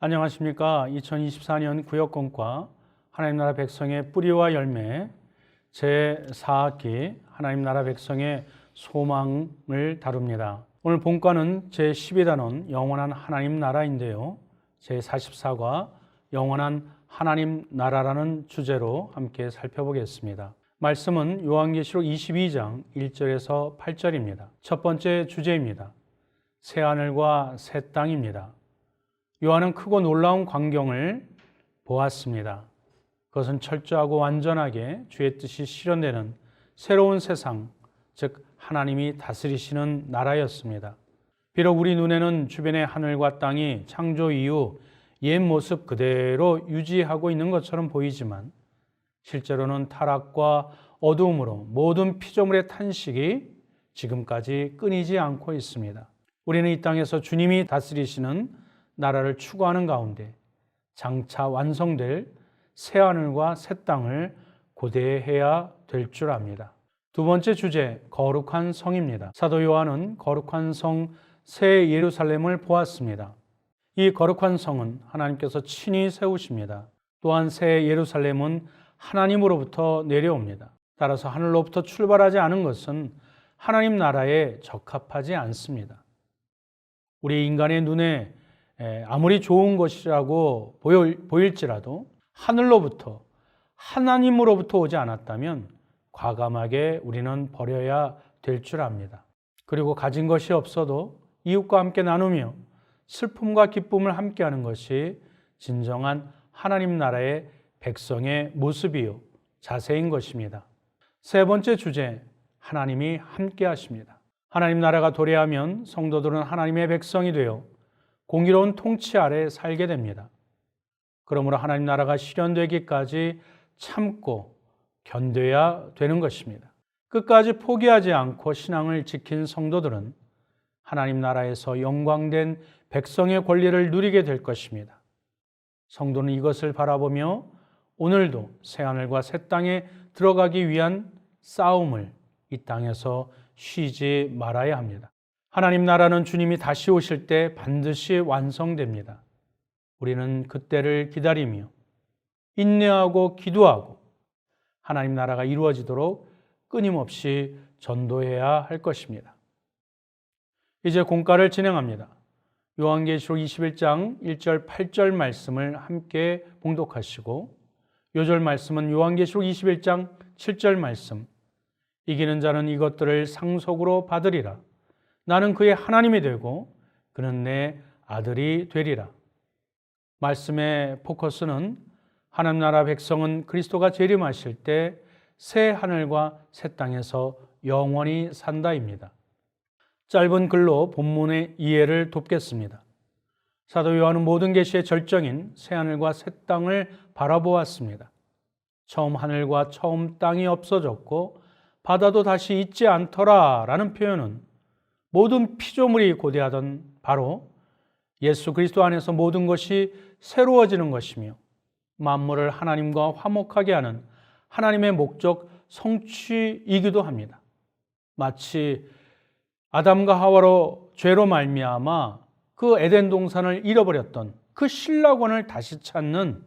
안녕하십니까. 2024년 구역공과 하나님 나라 백성의 뿌리와 열매 제4학기 하나님 나라 백성의 소망을 다룹니다. 오늘 본과는 제12단원 영원한 하나님 나라인데요. 제44과 영원한 하나님 나라라는 주제로 함께 살펴보겠습니다. 말씀은 요한계시록 22장 1절에서 8절입니다. 첫 번째 주제입니다. 새하늘과 새 땅입니다. 요한은 크고 놀라운 광경을 보았습니다. 그것은 철저하고 완전하게 주의 뜻이 실현되는 새로운 세상, 즉 하나님이 다스리시는 나라였습니다. 비록 우리 눈에는 주변의 하늘과 땅이 창조 이후 옛 모습 그대로 유지하고 있는 것처럼 보이지만 실제로는 타락과 어두움으로 모든 피조물의 탄식이 지금까지 끊이지 않고 있습니다. 우리는 이 땅에서 주님이 다스리시는 나라를 추구하는 가운데 장차 완성될 새하늘과 새 땅을 고대해야 될 줄 압니다. 두 번째 주제, 거룩한 성입니다. 사도 요한은 거룩한 성 새 예루살렘을 보았습니다. 이 거룩한 성은 하나님께서 친히 세우십니다. 또한 새 예루살렘은 하나님으로부터 내려옵니다. 따라서 하늘로부터 출발하지 않은 것은 하나님 나라에 적합하지 않습니다. 우리 인간의 눈에 아무리 좋은 것이라고 보일지라도 하늘로부터 하나님으로부터 오지 않았다면 과감하게 우리는 버려야 될 줄 압니다. 그리고 가진 것이 없어도 이웃과 함께 나누며 슬픔과 기쁨을 함께하는 것이 진정한 하나님 나라의 백성의 모습이요 자세인 것입니다. 세 번째 주제, 하나님이 함께 하십니다. 하나님 나라가 도래하면 성도들은 하나님의 백성이 되어 공의로운 통치 아래 살게 됩니다. 그러므로 하나님 나라가 실현되기까지 참고 견뎌야 되는 것입니다. 끝까지 포기하지 않고 신앙을 지킨 성도들은 하나님 나라에서 영광된 백성의 권리를 누리게 될 것입니다. 성도는 이것을 바라보며 오늘도 새하늘과 새 땅에 들어가기 위한 싸움을 이 땅에서 쉬지 말아야 합니다. 하나님 나라는 주님이 다시 오실 때 반드시 완성됩니다. 우리는 그때를 기다리며 인내하고 기도하고 하나님 나라가 이루어지도록 끊임없이 전도해야 할 것입니다. 이제 공과를 진행합니다. 요한계시록 21장 1절 8절 말씀을 함께 봉독하시고 요절 말씀은 요한계시록 21장 7절 말씀, 이기는 자는 이것들을 상속으로 받으리라. 나는 그의 하나님이 되고 그는 내 아들이 되리라. 말씀의 포커스는 하나님 나라 백성은 그리스도가 재림하실 때 새 하늘과 새 땅에서 영원히 산다입니다. 짧은 글로 본문의 이해를 돕겠습니다. 사도 요한은 모든 계시의 절정인 새 하늘과 새 땅을 바라보았습니다. 처음 하늘과 처음 땅이 없어졌고 바다도 다시 있지 않더라 라는 표현은 모든 피조물이 고대하던 바로 예수 그리스도 안에서 모든 것이 새로워지는 것이며 만물을 하나님과 화목하게 하는 하나님의 목적 성취이기도 합니다. 마치 아담과 하와로 죄로 말미암아 그 에덴 동산을 잃어버렸던 그 신락원을 다시 찾는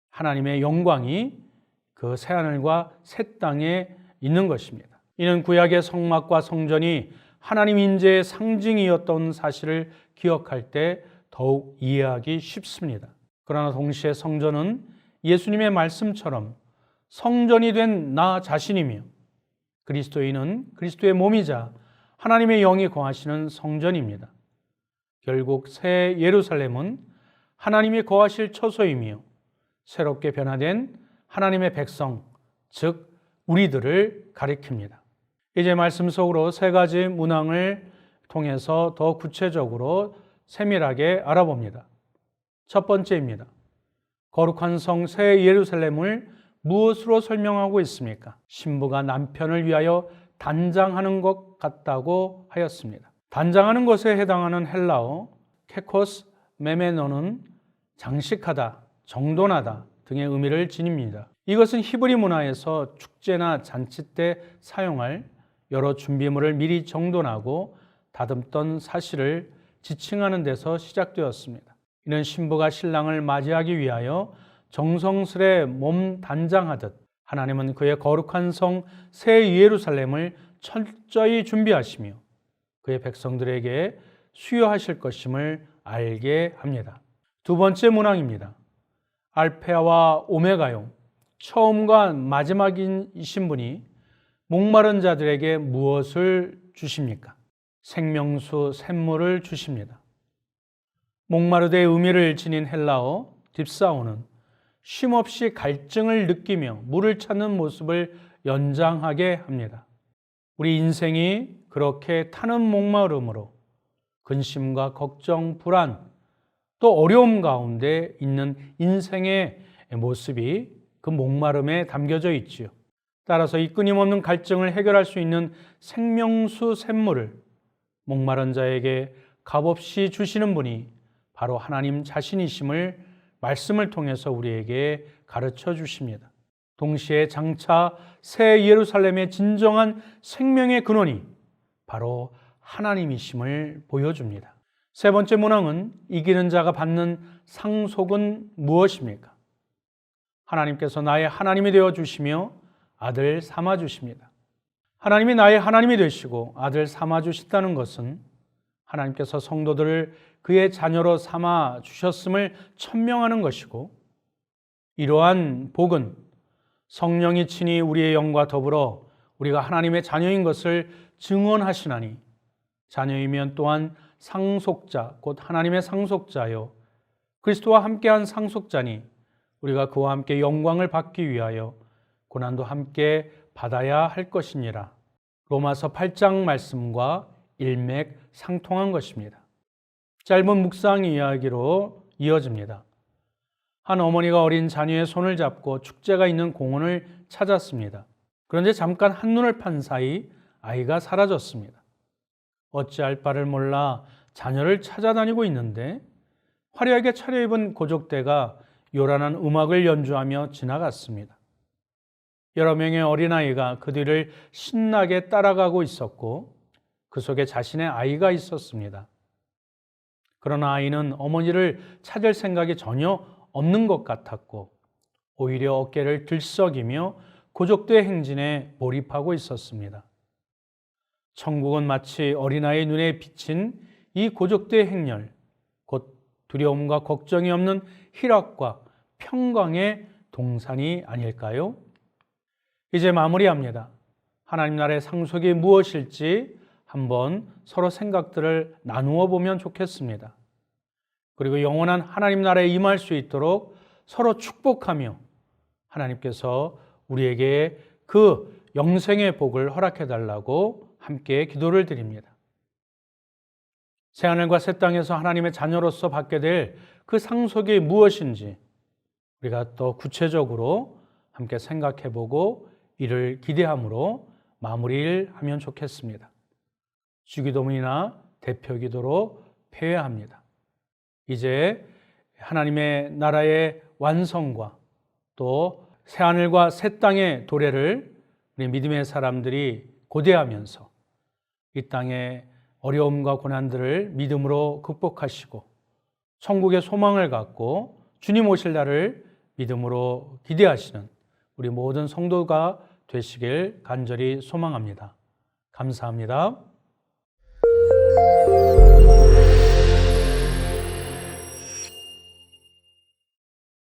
하나님의 영광이 그 새하늘과 새 땅에 있는 것입니다. 이는 구약의 성막과 성전이 하나님 임재의 상징이었던 사실을 기억할 때 더욱 이해하기 쉽습니다. 그러나 동시에 성전은 예수님의 말씀처럼 성전이 된 나 자신이며 그리스도인은 그리스도의 몸이자 하나님의 영이 거하시는 성전입니다. 결국 새 예루살렘은 하나님이 거하실 처소이며 새롭게 변화된 하나님의 백성, 즉 우리들을 가리킵니다. 이제 말씀 속으로 세 가지 문항을 통해서 더 구체적으로 세밀하게 알아봅니다. 첫 번째입니다. 거룩한 성 새 예루살렘을 무엇으로 설명하고 있습니까? 신부가 남편을 위하여 단장하는 것 같다고 하였습니다. 단장하는 것에 해당하는 헬라어 케코스 메메노는 장식하다, 정돈하다 등의 의미를 지닙니다. 이것은 히브리 문화에서 축제나 잔치 때 사용할 여러 준비물을 미리 정돈하고 다듬던 사실을 지칭하는 데서 시작되었습니다. 이는 신부가 신랑을 맞이하기 위하여 정성스레 몸 단장하듯 하나님은 그의 거룩한 성 새 예루살렘을 철저히 준비하시며 그의 백성들에게 수여하실 것임을 알게 합니다. 두 번째 문항입니다. 알파와 오메가요, 처음과 마지막이신 분이 목마른 자들에게 무엇을 주십니까? 생명수 샘물을 주십니다. 목마르다의 의미를 지닌 헬라어 딥사오는 쉼없이 갈증을 느끼며 물을 찾는 모습을 연장하게 합니다. 우리 인생이 그렇게 타는 목마름으로 근심과 걱정, 불안, 또 어려움 가운데 있는 인생의 모습이 그 목마름에 담겨져 있지요. 따라서 이 끊임없는 갈증을 해결할 수 있는 생명수 샘물을 목마른 자에게 값없이 주시는 분이 바로 하나님 자신이심을 말씀을 통해서 우리에게 가르쳐 주십니다. 동시에 장차 새 예루살렘의 진정한 생명의 근원이 바로 하나님이심을 보여줍니다. 세 번째 문항은 이기는 자가 받는 상속은 무엇입니까? 하나님께서 나의 하나님이 되어 주시며 아들 삼아 주십니다. 하나님이 나의 하나님이 되시고 아들 삼아 주신다는 것은 하나님께서 성도들을 그의 자녀로 삼아 주셨음을 천명하는 것이고, 이러한 복은 성령이 친히 우리의 영과 더불어 우리가 하나님의 자녀인 것을 증언하시나니, 자녀이면 또한 상속자 곧 하나님의 상속자요 그리스도와 함께한 상속자니 우리가 그와 함께 영광을 받기 위하여 고난도 함께 받아야 할 것이니라. 로마서 8장 말씀과 일맥상통한 것입니다. 짧은 묵상 이야기로 이어집니다. 한 어머니가 어린 자녀의 손을 잡고 축제가 있는 공원을 찾았습니다. 그런데 잠깐 한눈을 판 사이 아이가 사라졌습니다. 어찌할 바를 몰라 자녀를 찾아다니고 있는데 화려하게 차려입은 고족대가 요란한 음악을 연주하며 지나갔습니다. 여러 명의 어린아이가 그 뒤를 신나게 따라가고 있었고 그 속에 자신의 아이가 있었습니다. 그러나 아이는 어머니를 찾을 생각이 전혀 없는 것 같았고 오히려 어깨를 들썩이며 고족대 행진에 몰입하고 있었습니다. 천국은 마치 어린아이의 눈에 비친 이 고족대 행렬, 곧 두려움과 걱정이 없는 희락과 평강의 동산이 아닐까요? 이제 마무리합니다. 하나님 나라의 상속이 무엇일지 한번 서로 생각들을 나누어 보면 좋겠습니다. 그리고 영원한 하나님 나라에 임할 수 있도록 서로 축복하며 하나님께서 우리에게 그 영생의 복을 허락해 달라고 함께 기도를 드립니다. 새하늘과 새 땅에서 하나님의 자녀로서 받게 될 그 상속이 무엇인지 우리가 또 구체적으로 함께 생각해 보고 이를 기대함으로 마무리를 하면 좋겠습니다. 주기도문이나 대표기도로 폐회합니다. 이제 하나님의 나라의 완성과 또 새하늘과 새 땅의 도래를 우리 믿음의 사람들이 고대하면서 이 땅의 어려움과 고난들을 믿음으로 극복하시고 천국의 소망을 갖고 주님 오실 날을 믿음으로 기대하시는 우리 모든 성도가 되시길 간절히 소망합니다. 감사합니다.